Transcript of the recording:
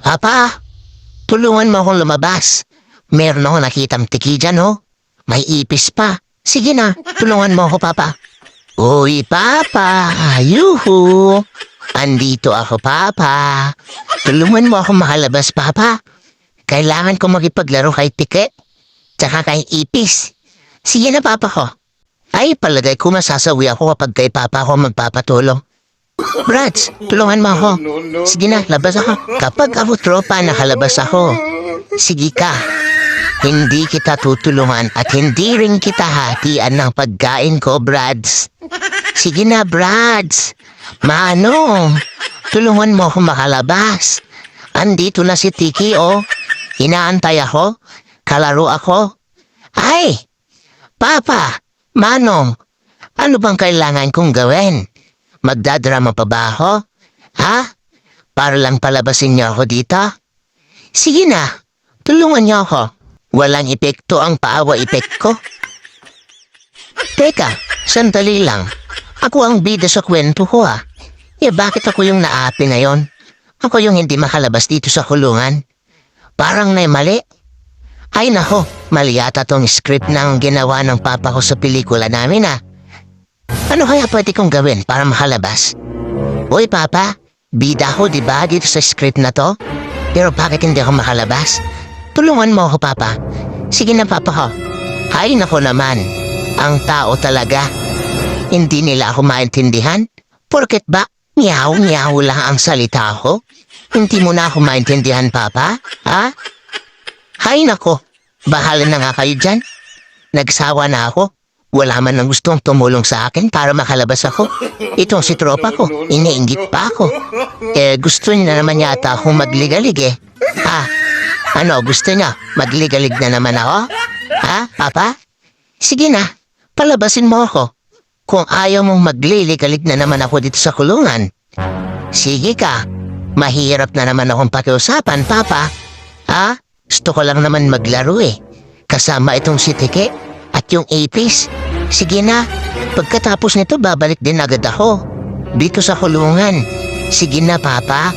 Papa, tulungan mo akong lumabas. Meron ako nakitang tiki dyan, oh. May ipis pa. Sige na, tulungan mo ako, Papa. Uy, Papa! Yuhu! Andito ako, Papa. Tulungan mo ako makalabas, Papa. Kailangan ko makipaglaro kay Tike, tsaka kay Ipis. Sige na, Papa ko. Ay, palagay ko masasawi ako kapag kay Papa ko magpapatulong. Brads, tulungan mo ako. Sige na, labas ako. Kapag ako tropa, nakalabas ako. Sige ka. Hindi kita tutulungan at hindi rin kita hatian ng pagkain ko, Brads. Sige na, Brads. Manong, tulungan mo ako makalabas. Andito na si Tiki, oh. Inaantay ako. Kalaro ako. Ay! Papa! Manong! Ano bang kailangan kong gawin? Magdadrama pa ba ako? Ha? Para lang palabasin niyo ako dito? Sige na. Tulungan niyo ako. Walang epekto ang paawa-epek ko. Teka, sandali lang. Ako ang bida sa kwento ko, ah. Bakit ako yung naapi ngayon? Ako yung hindi makalabas dito sa kulungan. Parang may mali. Ay nako, mali yata tong script ng ginawa ng papa ko sa pelikula namin, ah. Ano kaya pwede kong gawin para makalabas? Uy, Papa, bida ko, diba, dito sa script na to? Pero bakit hindi ako makalabas? Tulungan mo ako, Papa. Sige na, Papa ko. Ay nako naman, ang tao talaga. Hindi nila ako maintindihan? Porket ba, nyaw lang ang salita ko? Hindi mo na ako maintindihan, Papa? Ha? Hay nako, bahala na nga kayo dyan. Nagsawa na ako. Wala man ang gustong tumulong sa akin para makalabas ako. Itong si tropa ko, iniinggit pa ako. Gusto niya naman yata akong magligalig eh. Ano, gusto niya? Magligalig na naman ako? Ha, Papa? Sige na, palabasin mo ako. Kung ayaw mong magliligalig na naman ako dito sa kulungan. Sige ka, mahirap na naman akong pakiusapan, Papa. Ha? Gusto ko lang naman maglaro eh. Kasama itong si Tike at yung Apis. Sige na, pagkatapos nito babalik din agad ako. Dito sa kulungan. Sige na, Papa.